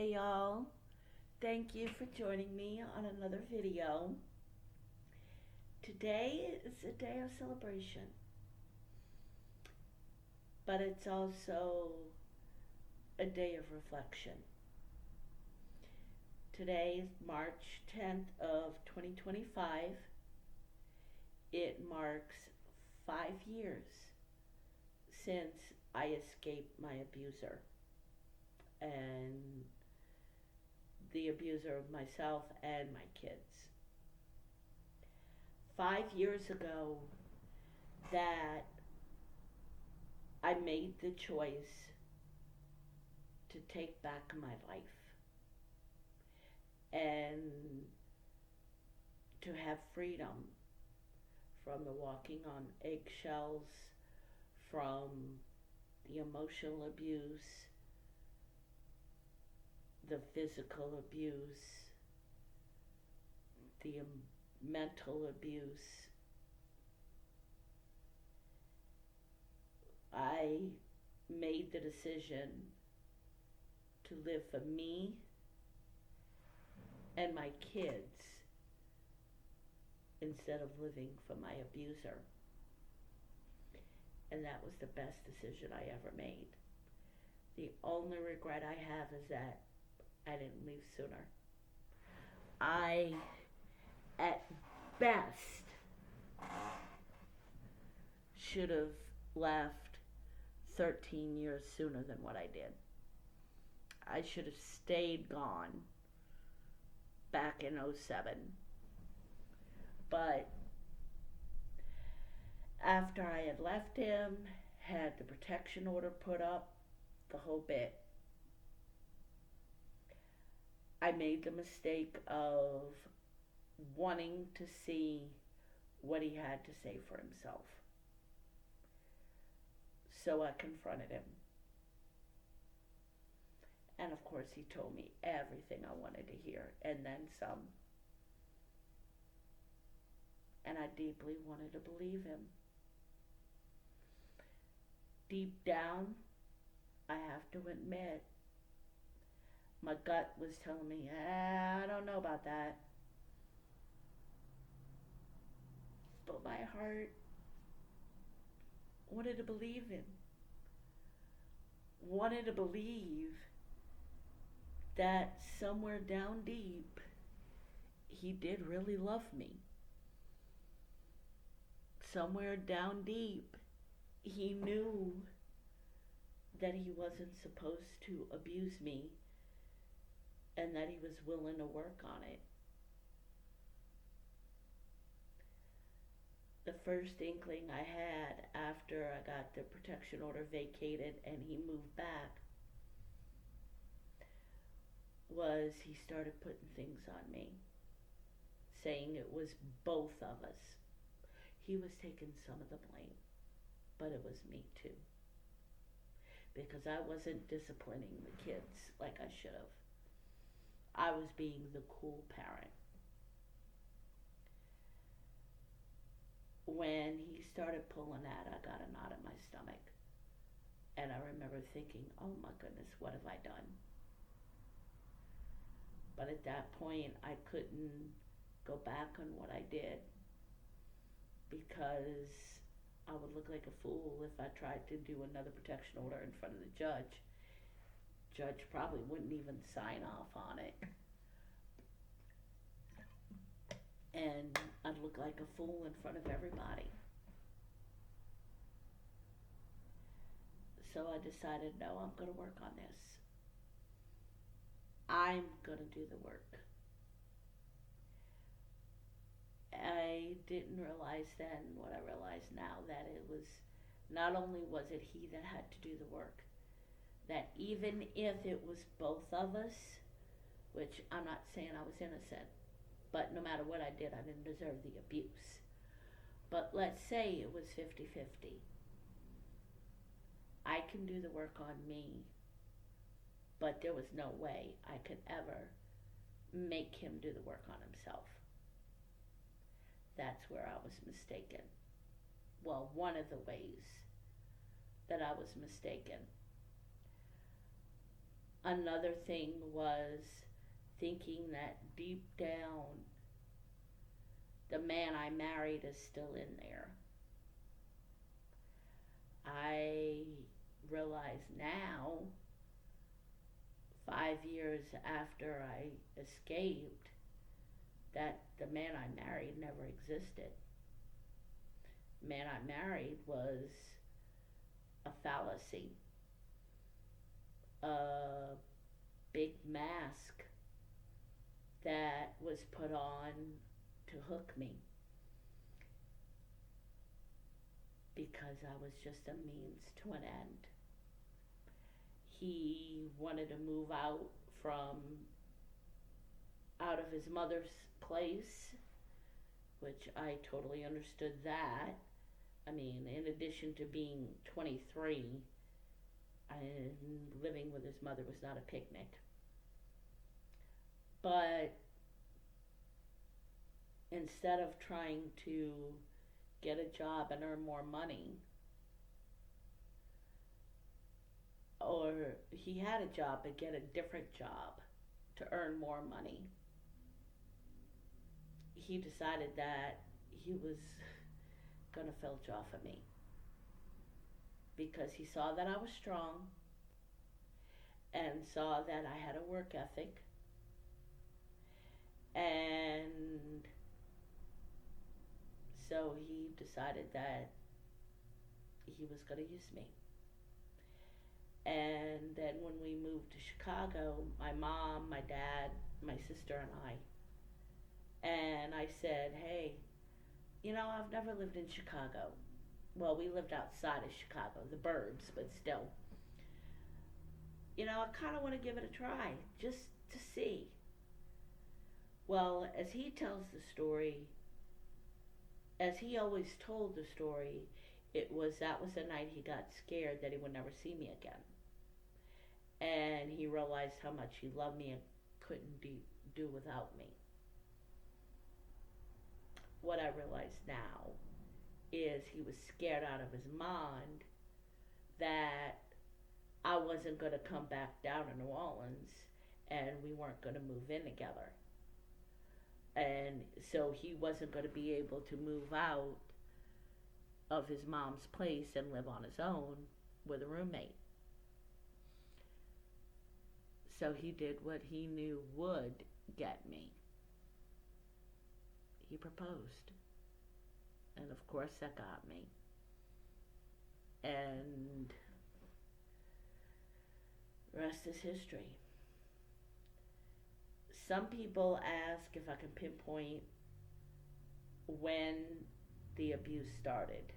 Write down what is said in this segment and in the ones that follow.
Hey y'all, thank you for joining me on another video. Today is a day of celebration, but it's also a day of reflection. Today is March 10th of 2025. It marks 5 years since I escaped my abuser and the abuser of myself and my kids. 5 years ago that I made the choice to take back my life and to have freedom from the walking on eggshells, from the emotional abuse, the physical abuse, the mental abuse. I made the decision to live for me and my kids instead of living for my abuser. And that was the best decision I ever made. The only regret I have is that I didn't leave sooner. I, at best, should have left 13 years sooner than what I did. I should have stayed gone back in '07. But after I had left him, had the protection order put up, the whole bit, I made the mistake of wanting to see what he had to say for himself. So I confronted him. And of course, he told me everything I wanted to hear, and then some. And I deeply wanted to believe him. Deep down, I have to admit, my gut was telling me, I don't know about that. But my heart wanted to believe him. Wanted to believe that somewhere down deep, he did really love me. Somewhere down deep, he knew that he wasn't supposed to abuse me and that he was willing to work on it. The first inkling I had after I got the protection order vacated and he moved back was he started putting things on me, saying it was both of us. He was taking some of the blame, but it was me too. Because I wasn't disciplining the kids like I should have. I was being the cool parent. When he started pulling that, I got a knot in my stomach. And I remember thinking, oh my goodness, what have I done? But at that point, I couldn't go back on what I did because I would look like a fool if I tried to do another protection order in front of the judge. Judge probably wouldn't even sign off on it. And I'd look like a fool in front of everybody. So I decided, no, I'm going to work on this. I'm going to do the work. I didn't realize then what I realize now, that it was, not only was it he that had to do the work, that even if it was both of us, which I'm not saying I was innocent, but no matter what I did, I didn't deserve the abuse. But let's say it was 50-50. I can do the work on me, but there was no way I could ever make him do the work on himself. That's where I was mistaken. Well, one of the ways that I was mistaken. Another thing was thinking that deep down the man I married is still in there. I realize now, 5 years after I escaped, that the man I married never existed. The man I married was a fallacy, a big mask that was put on to hook me because I was just a means to an end. He wanted to move from out of his mother's place, which I totally understood that. I mean, in addition to being 23, living with his mother was not a picnic. But instead of trying to get a job and earn more money, or he had a job but get a different job to earn more money, he decided that he was going to filch off of me because he saw that I was strong and saw that I had a work ethic, and so he decided that he was going to use me. And then when we moved to Chicago, my mom, my dad, my sister, and I said, hey, I've never lived in Chicago. Well, we lived outside of Chicago, the burbs, but still. I kind of want to give it a try, just to see. Well, as he tells the story, as he always told the story, that was the night he got scared that he would never see me again. And he realized how much he loved me and couldn't do without me. What I realize now is he was scared out of his mind that I wasn't going to come back down to New Orleans and we weren't going to move in together. And so he wasn't going to be able to move out of his mom's place and live on his own with a roommate. So he did what he knew would get me. He proposed. And of course that got me. And the rest is history. Some people ask if I can pinpoint when the abuse started.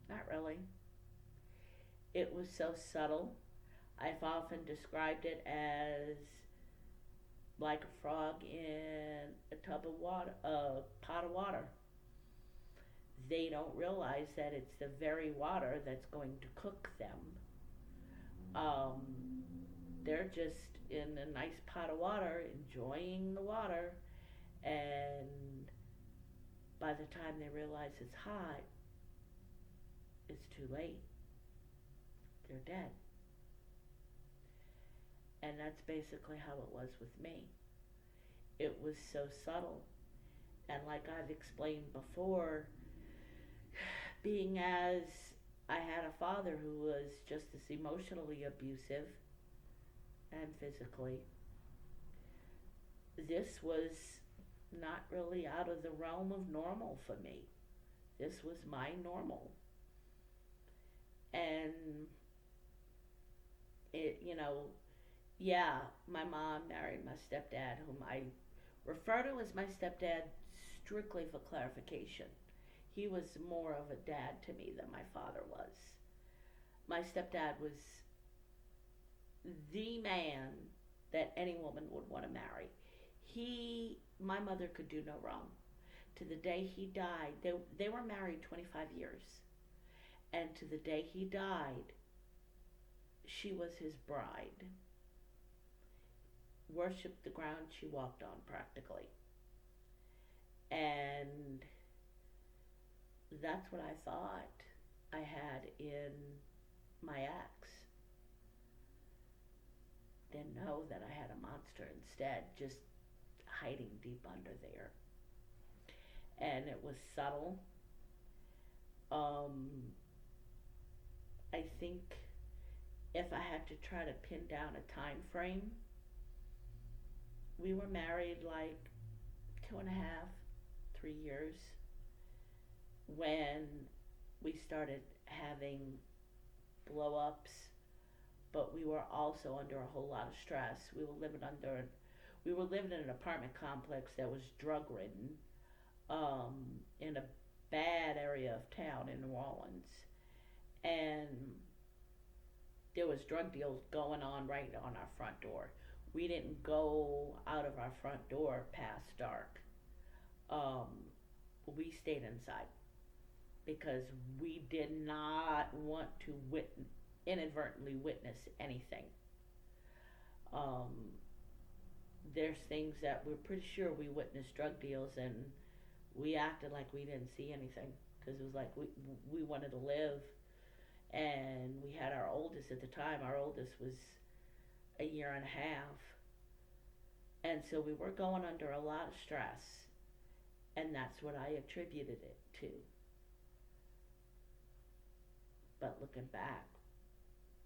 Not really. It was so subtle. I've often described it as like a frog in a pot of water. They don't realize that it's the very water that's going to cook them. They're just in a nice pot of water, enjoying the water, and by the time they realize it's hot, it's too late. They're dead. And that's basically how it was with me. It was so subtle. And like I've explained before, being as I had a father who was just as emotionally abusive and physically, this was not really out of the realm of normal for me. This was my normal. And it, yeah, my mom married my stepdad, whom I refer to as my stepdad strictly for clarification. He was more of a dad to me than my father was. My stepdad was the man that any woman would want to marry. My mother could do no wrong. To the day he died, they were married 25 years. And to the day he died, she was his bride. Worshipped the ground she walked on, practically. And that's what I thought I had in my ex. that I had a monster instead, just hiding deep under there. And it was subtle. Um, I think if I had to try to pin down a time frame, we were married like 2.5, 3 years when we started having blow ups, but we were also under a whole lot of stress. We were living in an apartment complex that was drug ridden, in a bad area of town in New Orleans, and there was drug deals going on right on our front door. We didn't go out of our front door past dark. Um, we stayed inside because we did not want to inadvertently witness anything. Um, there's things that we're pretty sure we witnessed drug deals, and we acted like we didn't see anything because it was like we wanted to live, and we had our oldest at the time. Our oldest was a year and a half, and so we were going under a lot of stress, and that's what I attributed it to. But looking back,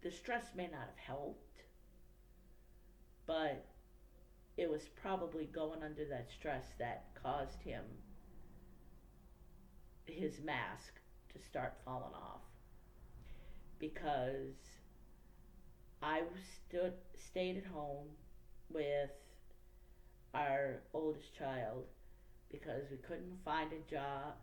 the stress may not have helped, but it was probably going under that stress that caused his mask to start falling off, because I stayed at home with our oldest child because we couldn't find a job.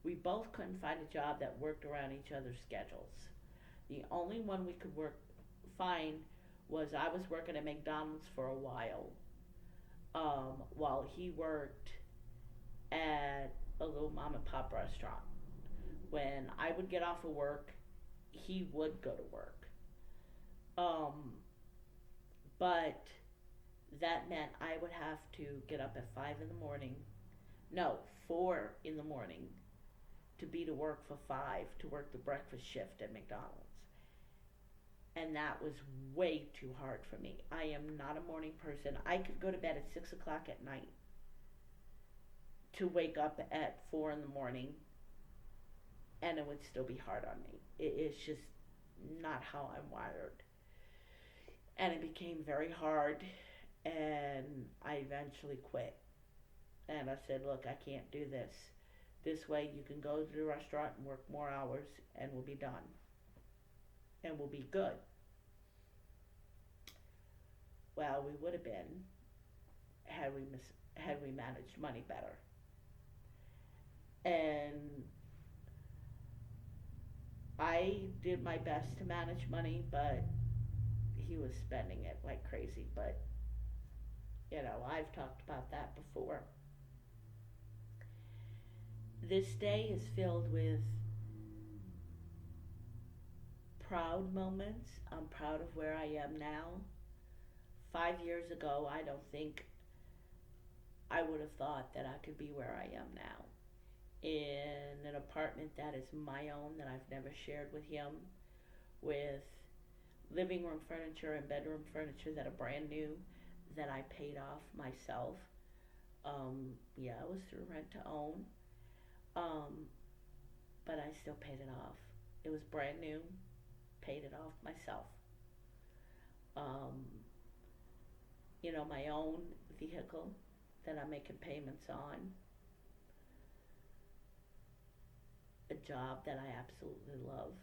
We both couldn't find a job that worked around each other's schedules. The only one we could find was I was working at McDonald's for a while he worked at a little mom and pop restaurant. When I would get off of work, he would go to work. But that meant I would have to get up at 5 in the morning, no, 4 in the morning, to be to work for 5, to work the breakfast shift at McDonald's. And that was way too hard for me. I am not a morning person. I could go to bed at 6 o'clock at night to wake up at 4 in the morning, and it would still be hard on me. It's just not how I'm wired. And it became very hard, and I eventually quit. And I said, look, I can't do this. This way you can go to the restaurant and work more hours, and we'll be done. And we'll be good. Well, we would have been had we managed money better. And I did my best to manage money, but he was spending it like crazy. But I've talked about that before. This day is filled with proud moments. I'm proud of where I am now. 5 years ago, I don't think I would have thought that I could be where I am now. In an apartment that is my own, that I've never shared with him, with living room furniture and bedroom furniture that are brand new, that I paid off myself. It was through rent to own. But I still paid it off. It was brand new, paid it off myself. My own vehicle that I'm making payments on. A job that I absolutely love.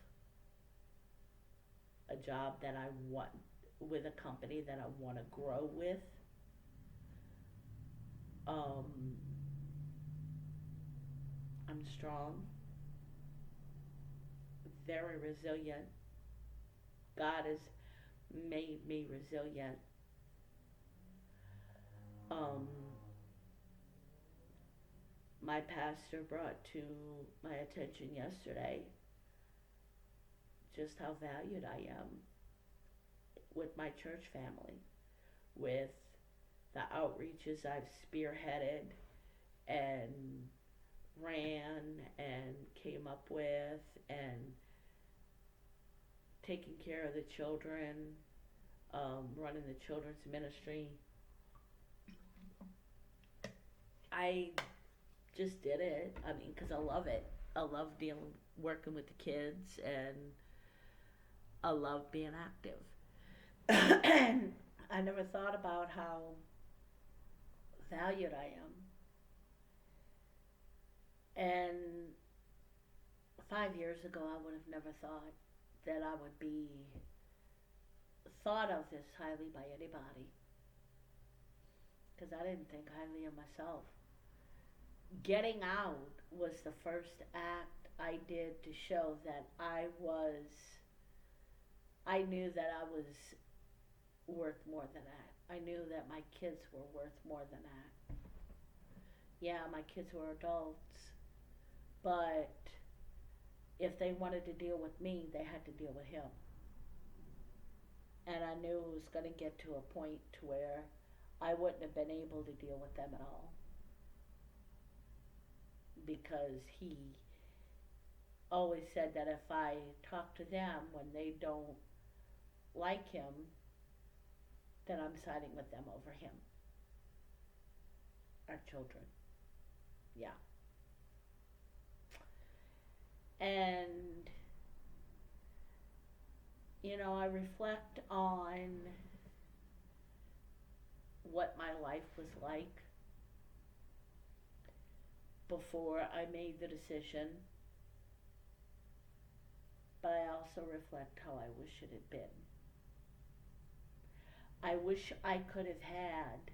A job that I want, with a company that I want to grow with. I'm strong, very resilient. God has made me resilient. My pastor brought to my attention yesterday just how valued I am with my church family, with the outreaches I've spearheaded and ran and came up with, and taking care of the children, running the children's ministry. I just did it. I mean, because I love it. I love working with the kids, and I love being active. And I never thought about how valued I am. And 5 years ago, I would have never thought that I would be thought of this highly by anybody, because I didn't think highly of myself. Getting out was the first act I did to show that I knew that I was worth more than that. I knew that my kids were worth more than that. Yeah, my kids were adults, but if they wanted to deal with me, they had to deal with him. And I knew it was going to get to a point to where I wouldn't have been able to deal with them at all, because he always said that if I talk to them when they don't like him, then I'm siding with them over him. Our children. Yeah. And, I reflect on what my life was like before I made the decision, but I also reflect how I wish it had been. I wish I could have had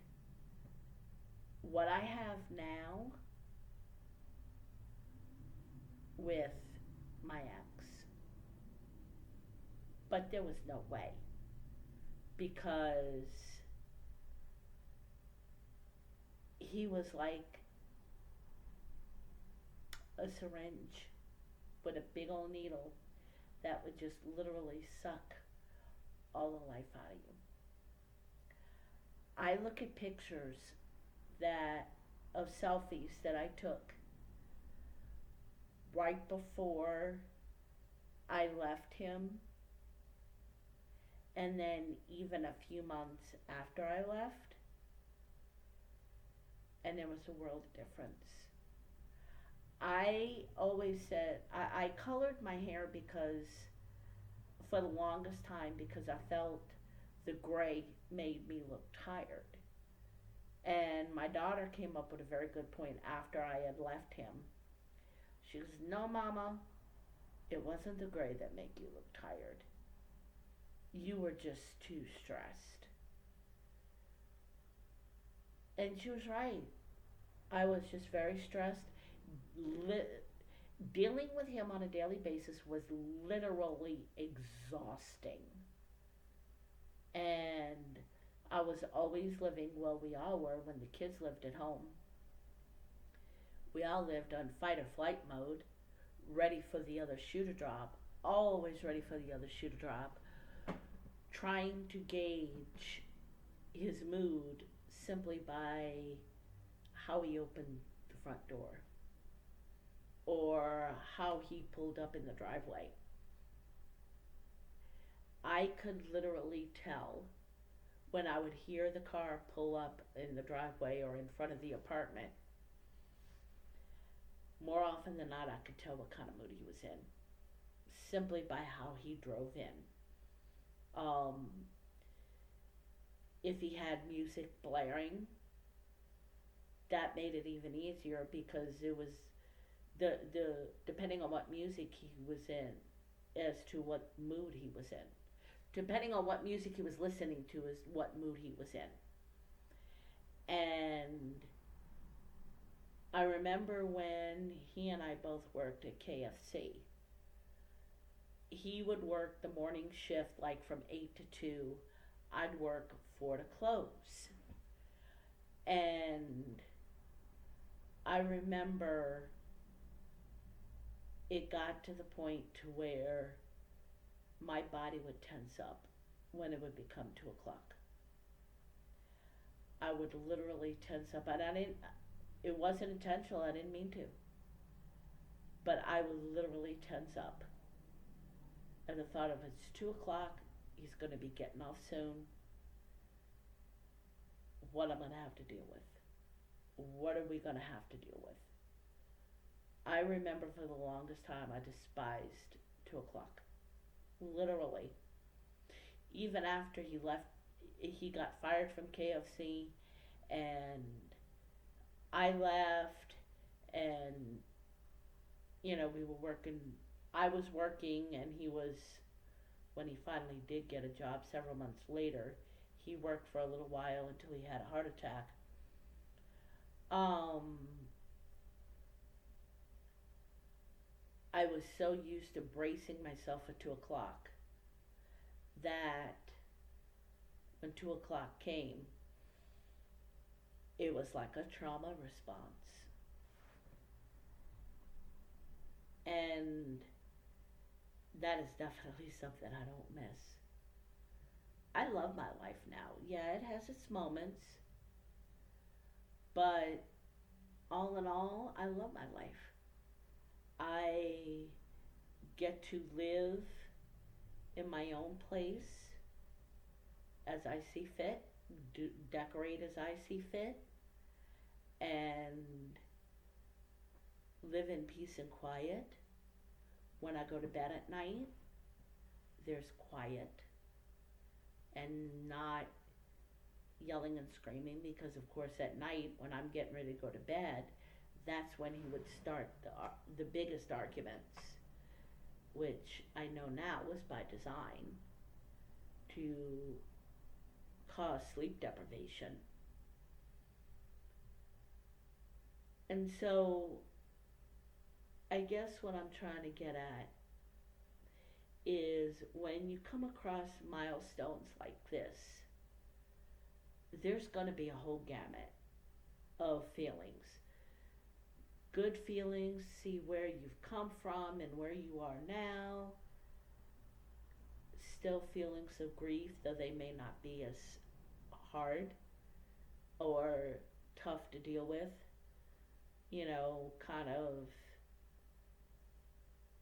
what I have now with my ex. But there was no way, because he was like a syringe with a big old needle that would just literally suck all the life out of you. I look at pictures of selfies that I took right before I left him, and then even a few months after I left, and there was a world of difference. I always said I colored my hair because for the longest time, because I felt the gray made me look tired. And my daughter came up with a very good point after I had left him. She goes, "No, Mama, it wasn't the gray that made you look tired. You were just too stressed." And she was right. I was just very stressed. Dealing with him on a daily basis was literally exhausting. And I was always living, well, we all were when the kids lived at home. We all lived on fight or flight mode, ready for the other shoe to drop, always ready for the other shoe to drop, trying to gauge his mood simply by how he opened the front door or how he pulled up in the driveway. I could literally tell when I would hear the car pull up in the driveway or in front of the apartment. More often than not, I could tell what kind of mood he was in, simply by how he drove in. If he had music blaring, that made it even easier, because it was the depending on what music he was in, as to what mood he was in. Depending on what music he was listening to is what mood he was in. And I remember when he and I both worked at KFC. He would work the morning shift like from 8 to 2. I'd work 4 to close. And I remember it got to the point to where my body would tense up when it would become 2 o'clock. I would literally tense up, and it wasn't intentional, I didn't mean to. But I would literally tense up at the thought of it's 2 o'clock, he's going to be getting off soon. What am I going to have to deal with? What are we going to have to deal with? I remember for the longest time I despised 2 o'clock. Literally. Even after he left, he got fired from KFC, and I left, and we were working. I was working, and he was, when he finally did get a job several months later, he worked for a little while until he had a heart attack. Um, I was so used to bracing myself for 2 o'clock that when 2 o'clock came, it was like a trauma response. And that is definitely something I don't miss. I love my life now. Yeah, it has its moments, but all in all, I love my life. I get to live in my own place as I see fit, decorate as I see fit, and live in peace and quiet. When I go to bed at night, there's quiet and not yelling and screaming, because of course at night when I'm getting ready to go to bed, that's when he would start the biggest arguments, which I know now was by design to cause sleep deprivation. And so I guess what I'm trying to get at is, when you come across milestones like this, there's going to be a whole gamut of feelings. Good feelings, see where you've come from and where you are now. Still feelings of grief, though they may not be as hard or tough to deal with. Kind of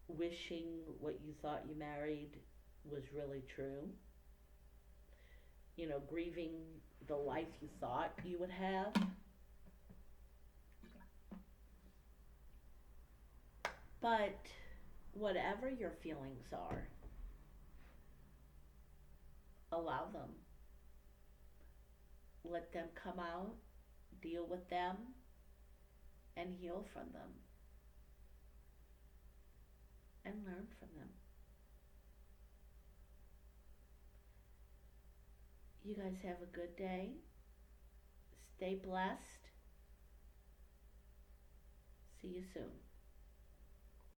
wishing what you thought you married was really true. Grieving the life you thought you would have. But whatever your feelings are, allow them. Let them come out, deal with them, and heal from them. And learn from them. You guys have a good day. Stay blessed. See you soon.